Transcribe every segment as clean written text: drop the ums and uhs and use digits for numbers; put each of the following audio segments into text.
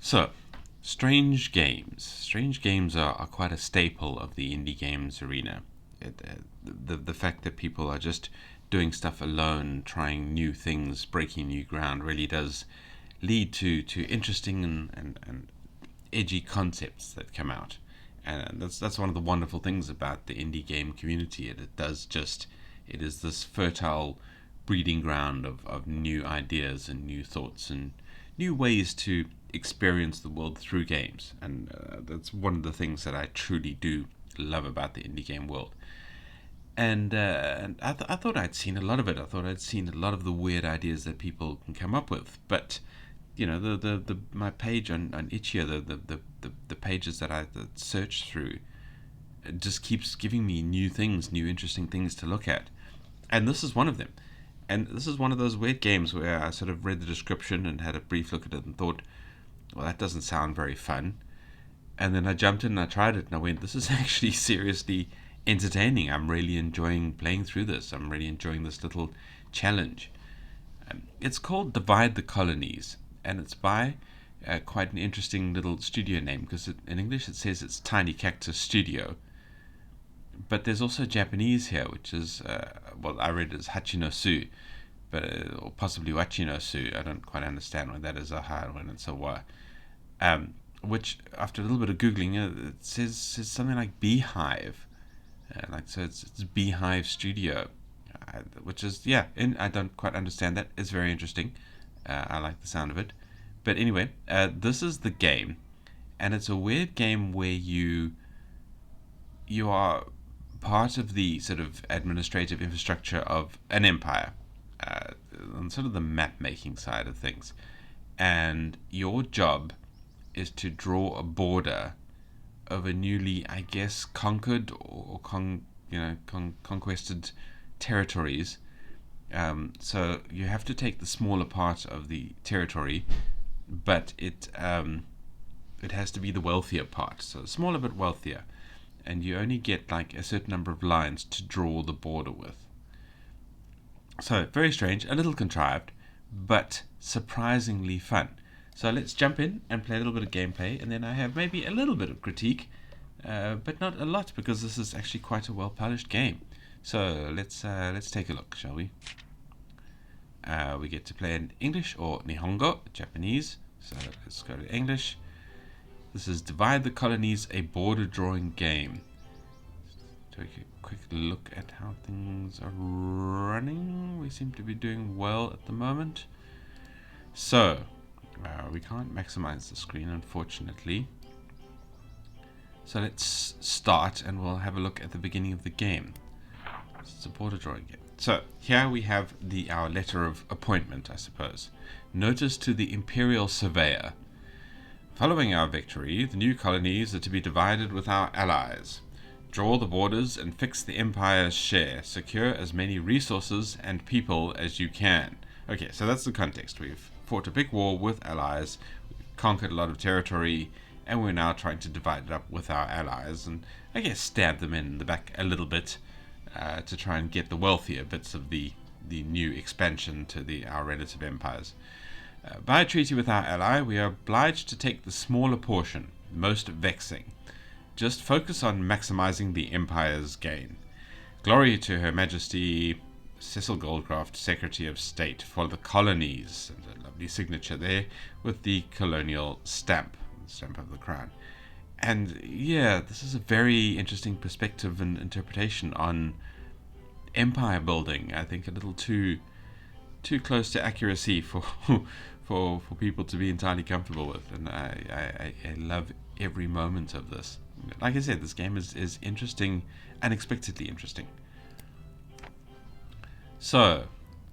So, strange games. Strange games are quite a staple of the indie games arena. The fact that people are just doing stuff alone, trying new things, breaking new ground, really does lead to interesting and edgy concepts that come out. And that's one of the wonderful things about the indie game community. It is this fertile breeding ground of new ideas and new thoughts and new ways to experience the world through games. And that's one of the things that I truly do love about the indie game world. And I thought I'd seen a lot of it. I thought I'd seen a lot of the weird ideas that people can come up with. But the my page on Itch.io, the pages that I search through, it just keeps giving me new things, new interesting things to look at. And this is one of them. And this is one of those weird games where I sort of read the description and had a brief look at it and thought, well, that doesn't sound very fun. And then I jumped in and I tried it and I went, this is actually seriously entertaining. I'm really enjoying playing through this. I'm really enjoying this little challenge. It's called Divide the Colonies, and it's by quite an interesting little studio name, because in English it says it's Tiny Cactus Studio. But there's also Japanese here, which is, I read it as Hachinosu, but or possibly Wachinosu. I don't quite understand when that is a hard one and so what. Which, after a little bit of googling, it says something like Beehive, so it's Beehive Studio, which is I don't quite understand that. It's very interesting. I like the sound of it, but anyway, this is the game, and it's a weird game where you are part of the sort of administrative infrastructure of an empire, on sort of the map making side of things, and your job is to draw a border over newly, I guess, conquered or conquested territories. So you have to take the smaller part of the territory, but it has to be the wealthier part, so smaller but wealthier, and you only get like a certain number of lines to draw the border with. So very strange, a little contrived, but surprisingly fun. So let's jump in and play a little bit of gameplay, and then I have maybe a little bit of critique, but not a lot, because this is actually quite a well-polished game. So let's take a look, shall we? We get to play in English or Nihongo, Japanese. So let's go to English. This is Divide the Colonies, a border drawing game. Take a quick look at how things are running. We seem to be doing well at the moment. So we can't maximize the screen, unfortunately. So let's start and we'll have a look at the beginning of the game. It's a border drawing game. So here we have our letter of appointment, I suppose. Notice to the imperial surveyor. Following our victory, the new colonies are to be divided with our allies. Draw the borders and fix the empire's share. Secure as many resources and people as you can. Okay, so that's the context. We've fought a big war with allies, we've conquered a lot of territory, and we're now trying to divide it up with our allies and, I guess, stab them in the back a little bit, to try and get the wealthier bits of the new expansion to our relative empires. By a treaty with our ally, we are obliged to take the smaller portion, most vexing. Just focus on maximizing the empire's gain. Glory to Her Majesty Cecil Goldcraft, Secretary of State for the Colonies. And a lovely signature there with the colonial stamp, the stamp of the crown. And yeah, this is a very interesting perspective and interpretation on empire building. I think a little too close to accuracy for for people to be entirely comfortable with, and I love every moment of this. Like I said, this game is interesting, unexpectedly interesting. So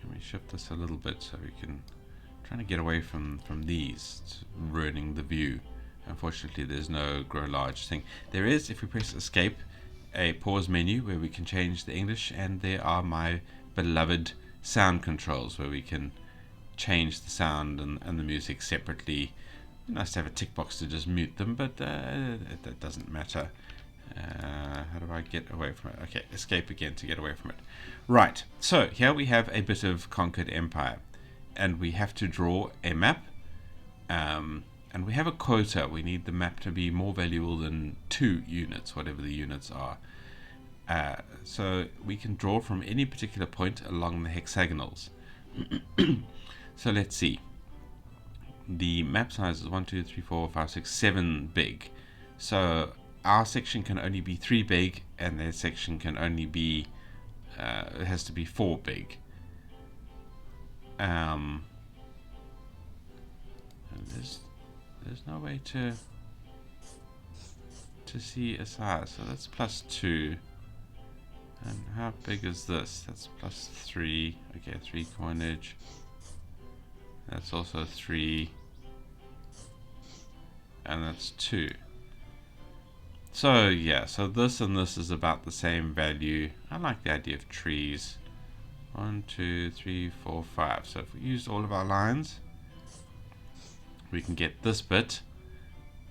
let me shift this a little bit so we can trying to get away from these ruining the view. Unfortunately, there's no grow large thing. There is, if we press escape, a pause menu where we can change the English, and there are my beloved sound controls where we can change the sound and the music separately. Nice to have a tick box to just mute them, but that doesn't matter. How do I get away from it? Okay, escape again to get away from it. Right, so here we have a bit of conquered empire, and we have to draw a map. and we have a quota. We need the map to be more valuable than 2 units, whatever the units are. So we can draw from any particular point along the hexagonals. So let's see. The map size is 1, 2, 3, 4, 5, 6, 7 big. So our section can only be 3 big, and their section can only be it has to be 4 big. There's no way to see a size. So that's +2. And how big is this? That's +3. Okay, 3 coinage. That's also 3. And that's 2. So yeah, so this and this is about the same value. I like the idea of trees. 1, 2, 3, 4, 5. So if we use all of our lines, we can get this bit,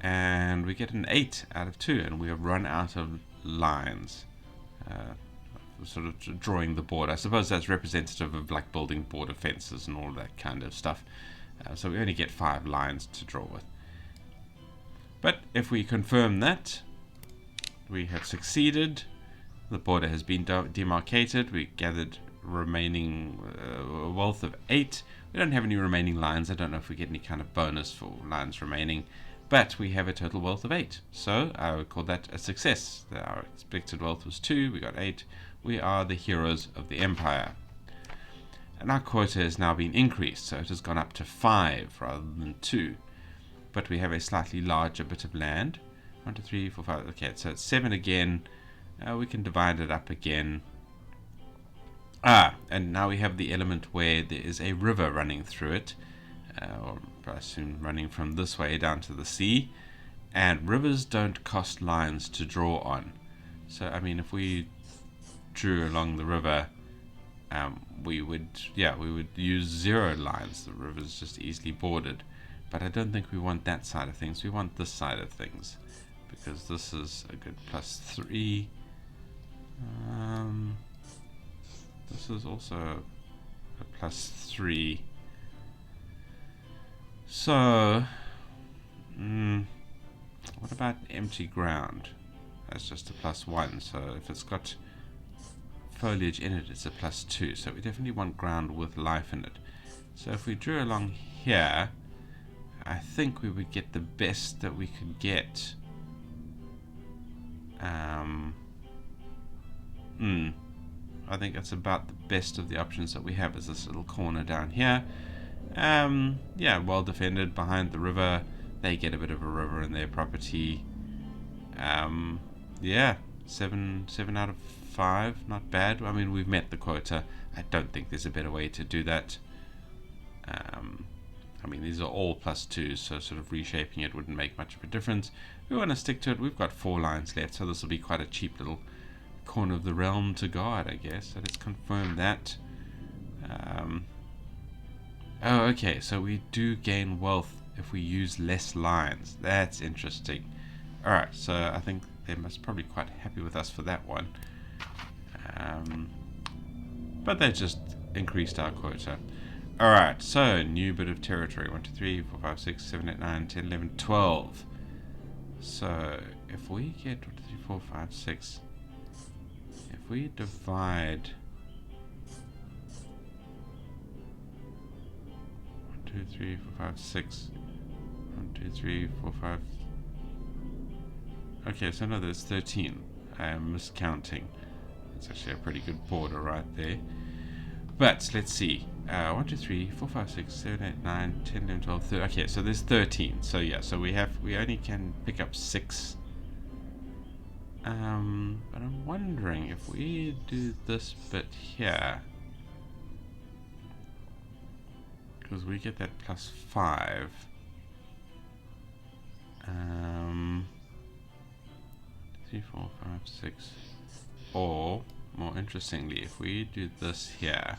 and we get an 8 out of 2, and we have run out of lines. Sort of drawing the board. I suppose that's representative of like building border fences and all that kind of stuff. So we only get 5 lines to draw with. But if we confirm that we have succeeded, the border has been demarcated, we gathered remaining wealth of 8. We don't have any remaining lines. I don't know if we get any kind of bonus for lines remaining, but we have a total wealth of 8. So I would call that a success. Our expected wealth was 2, we got 8. We are the heroes of the empire. And our quota has now been increased, so it has gone up to 5 rather than 2. But we have a slightly larger bit of land. 1, 2, 3, 4, 5. Okay, so it's 7 again. We can divide it up again. And now we have the element where there is a river running through it, or I assume running from this way down to the sea. And rivers don't cost lines to draw on. So I mean, if we drew along the river, we would use 0 lines. The river's just easily bordered. But I don't think we want that side of things. We want this side of things, because this is a good +3. This is also a +3. So what about empty ground? That's just a +1. So if it's got foliage in it, it's a +2. So we definitely want ground with life in it. So if we drew along here, I think we would get the best that we could get. I think that's about the best of the options that we have, is this little corner down here. Yeah, well defended behind the river. They get a bit of a river in their property. Yeah, 7 out of 5, not bad. I mean, we've met the quota. I don't think there's a better way to do that. I mean, these are all +2s, so sort of reshaping it wouldn't make much of a difference. We want to stick to it. We've got 4 lines left, so this will be quite a cheap little corner of the realm to guard, I guess. So let's confirm that. Oh, okay, so we do gain wealth if we use less lines. That's interesting. Alright, so I think they must probably be quite happy with us for that one. But they just increased our quota. Alright, so new bit of territory. 1, 2, 3, 4, 5, 6, 7, 8, 9, 10, 11, 12. So if we get 1, 2, 3, 4, 5, 6, if we divide 1, 2, 3, 4, 5, 6, 1, 2, 3, 4, 5. Okay, so no, there's 13. I am miscounting. It's actually a pretty good border right there. But let's see. 1, 2, 3, 4, 5, 6, 7, 8, 9, 10, 11, 12, 13. Okay, so there's 13. So yeah, so we only can pick up 6. But I'm wondering if we do this bit here, because we get that +5. 3, 4, 5, 6. Or more interestingly, if we do this here,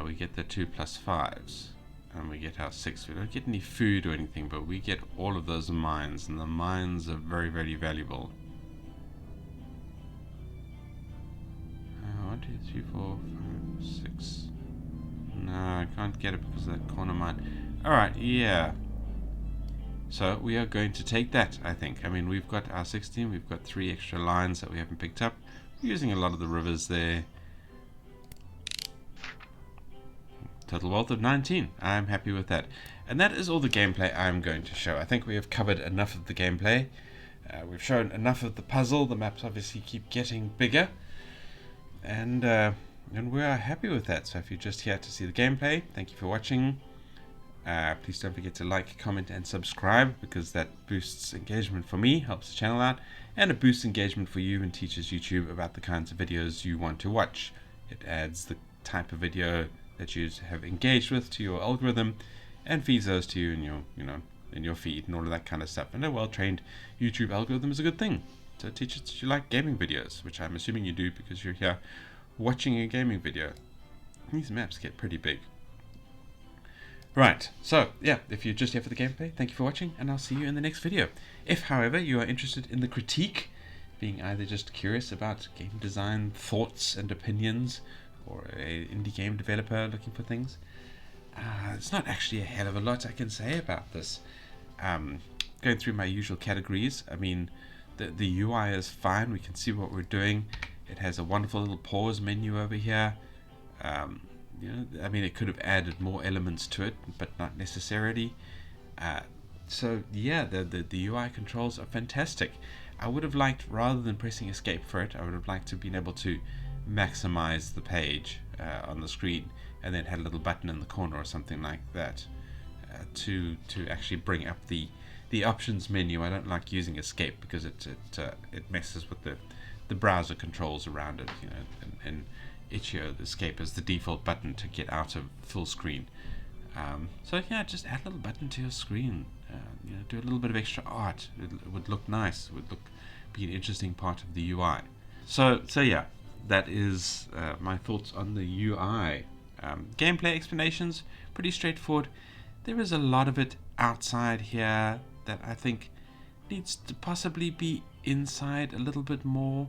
we get the 2 +5s, and we get our 6. We don't get any food or anything, but we get all of those mines, and the mines are very, very valuable. 1, 2, 3, 4, 5, 6. No, I can't get it because of that corner mine. Alright, yeah. So we are going to take that, I think. I mean, we've got our 16, we've got 3 extra lines that we haven't picked up. We're using a lot of the rivers there. Total wealth of 19. I'm happy with that. And that is all the gameplay I'm going to show. I think we have covered enough of the gameplay. We've shown enough of the puzzle. The maps obviously keep getting bigger. And we are happy with that. So if you're just here to see the gameplay, thank you for watching. Please don't forget to like, comment, and subscribe, because that boosts engagement for me, helps the channel out, and it boosts engagement for you and teaches YouTube about the kinds of videos you want to watch. It adds the type of video that you have engaged with to your algorithm and feeds those to you in your, in your feed and all of that kind of stuff. And a well-trained YouTube algorithm is a good thing. So it teaches that you like gaming videos, which I'm assuming you do because you're here watching a gaming video. These maps get pretty big. Right, so yeah, if you're just here for the gameplay, thank you for watching, and I'll see you in the next video. If, however, you are interested in the critique, being either just curious about game design thoughts and opinions, or an indie game developer looking for things, it's not actually a hell of a lot I can say about this. Going through my usual categories, I mean, the UI is fine, we can see what we're doing. It has a wonderful little pause menu over here. I mean, it could have added more elements to it, but not necessarily. So yeah, the UI controls are fantastic. I would have liked, rather than pressing escape for it, I would have liked to have been able to maximize the page on the screen, and then had a little button in the corner or something like that to actually bring up the options menu. I don't like using escape because it messes with the browser controls around it, and Itch.io escape is the default button to get out of full screen. So yeah, just add a little button to your screen. Do a little bit of extra art. It would look nice. It would be an interesting part of the UI. So yeah, that is my thoughts on the UI. Gameplay explanations, pretty straightforward. There is a lot of it outside here that I think needs to possibly be inside a little bit more.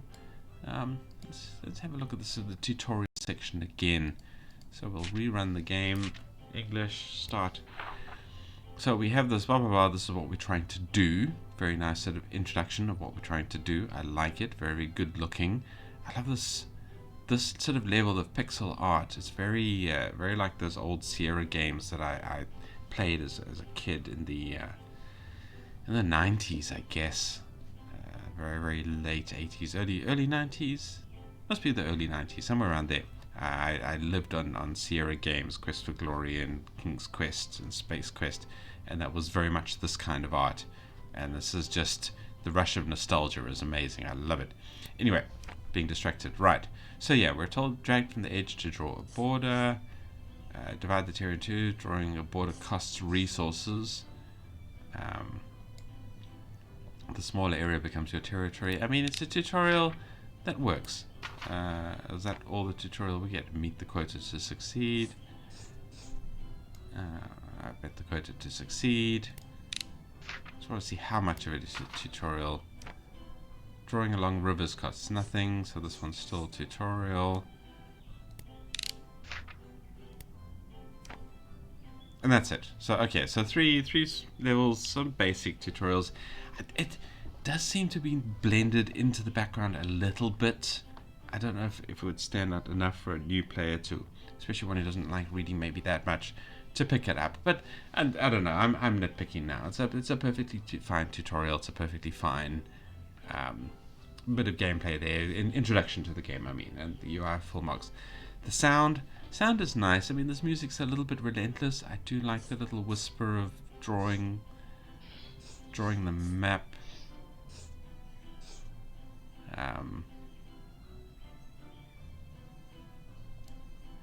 Let's have a look at the tutorial section again. So we'll rerun the game. English, start. So we have this blah blah blah. This is what we're trying to do. Very nice sort of introduction of what we're trying to do. I like it. Very good looking. I love this sort of level of pixel art. It's very very like those old Sierra games that I played as a kid in the 90s, I guess. Very, very late 80s, early 90s. Must be the early 90s, somewhere around there. I lived on Sierra games, Quest for Glory and King's Quest and Space Quest, and that was very much this kind of art. And this is just, the rush of nostalgia is amazing. I love it. Anyway, being distracted. Right. So yeah, we're told drag from the edge to draw a border. Divide the territory in two. Drawing a border costs resources. The smaller area becomes your territory. I mean, it's a tutorial that works. Is that all the tutorial we get? Meet the quota to succeed. I bet the quota to succeed. Just want to see how much of it is a tutorial. Drawing along rivers costs nothing, so this one's still a tutorial. And that's it. So okay, so three levels, some basic tutorials. It does seem to be blended into the background a little bit. I don't know if it would stand out enough for a new player to, especially one who doesn't like reading maybe that much, to pick it up. But and I don't know. I'm nitpicking now. It's a perfectly fine tutorial. It's a perfectly fine bit of gameplay there. In introduction to the game, I mean, and the UI full marks. The sound is nice. I mean, this music's a little bit relentless. I do like the little whisper of drawing the map.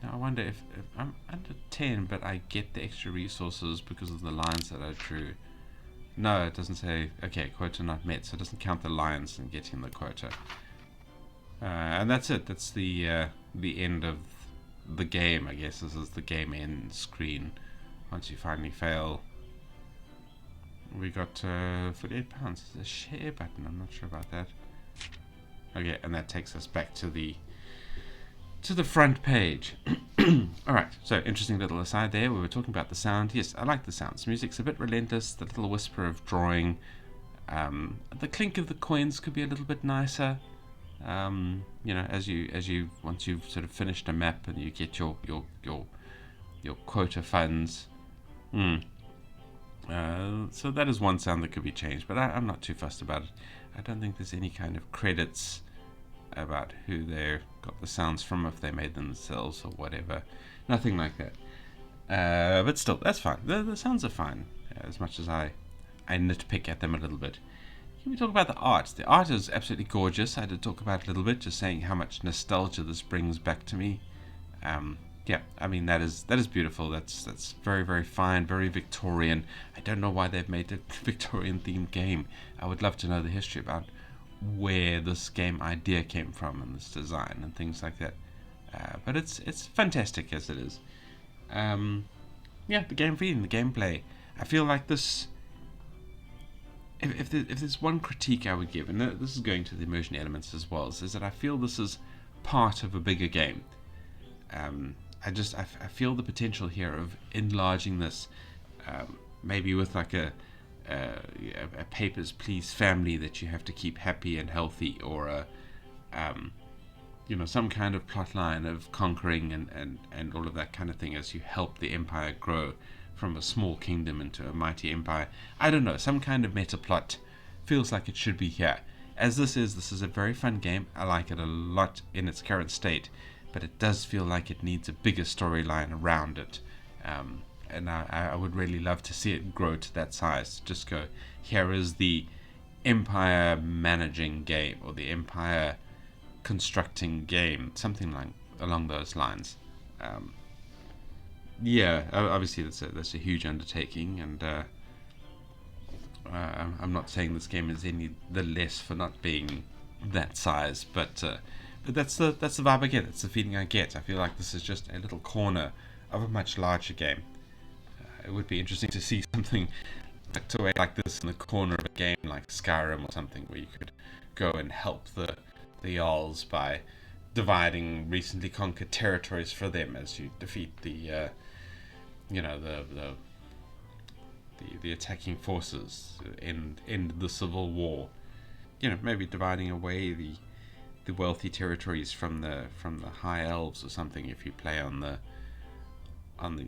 Now I wonder if I'm under 10, but I get the extra resources because of the lines that I drew. No, it doesn't say. Okay, quota not met, so it doesn't count the lines in getting the quota. And that's it. That's the end of the game, I guess. This is the game end screen. Once you finally fail, we got £48. There's a share button. I'm not sure about that. Okay, and that takes us back to the front page. Alright, so interesting little aside there. We were talking about the sound. Yes, I like the sounds. Music's a bit relentless, the little whisper of drawing. The clink of the coins could be a little bit nicer. As you once you've sort of finished a map and you get your quota funds. So that is one sound that could be changed, but I'm not too fussed about it. I don't think there's any kind of credits about who they got the sounds from, if they made them themselves or whatever. Nothing like that. But still, that's fine. The sounds are fine, as much as I nitpick at them a little bit. Can we talk about the art? The art is absolutely gorgeous. I did talk about it a little bit, just saying how much nostalgia this brings back to me. Yeah, I mean that is beautiful. That's very, very fine, very Victorian. I don't know why they've made a Victorian themed game. I would love to know the history about where this game idea came from and this design and things like that. But it's fantastic as it is. Yeah, the game feeling, the gameplay. I feel like this. If there's one critique I would give, and this is going to the immersion elements as well, is that I feel this is part of a bigger game. I feel the potential here of enlarging this, maybe with like a Papers, Please family that you have to keep happy and healthy, or some kind of plot line of conquering and all of that kind of thing as you help the empire grow from a small kingdom into a mighty empire. I don't know, some kind of meta plot feels like it should be here. As this is a very fun game. I like it a lot in its current state, but it does feel like it needs a bigger storyline around it. And I would really love to see it grow to that size. Just go, here is the empire managing game, or the empire constructing game, something like along those lines. Yeah, obviously that's a huge undertaking, and I'm not saying this game is any the less for not being that size, but that's the vibe I get. It's the feeling I get. I feel like this is just a little corner of a much larger game. It would be interesting to see something tucked away like this in the corner of a game like Skyrim or something, where you could go and help the Jarls by dividing recently conquered territories for them as you defeat the attacking forces in the civil war. Maybe dividing away the wealthy territories from the high elves or something, if you play on the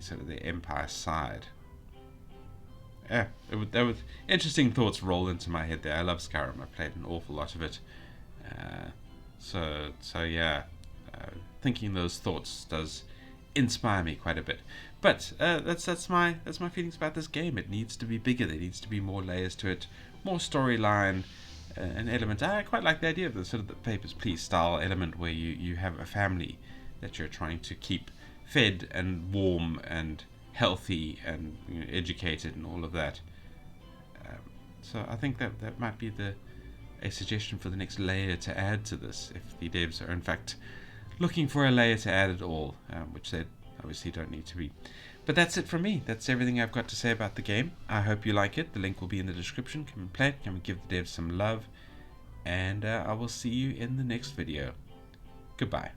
sort of the empire side. Yeah, there was interesting thoughts roll into my head there. I love Skyrim. I played an awful lot of it. So yeah, thinking those thoughts does inspire me quite a bit. But that's my feelings about this game. It needs to be bigger. There needs to be more layers to it, more storyline, an element. I quite like the idea of the sort of the Papers, Please style element, where you have a family that you're trying to keep fed and warm and healthy and educated and all of that. So I think that might be a suggestion for the next layer to add to this, if the devs are in fact looking for a layer to add at all, which they obviously don't need to be. But that's it from me. That's everything I've got to say about the game. I hope you like it. The link will be in the description. Come and play it. Come and give the devs some love. And I will see you in the next video. Goodbye.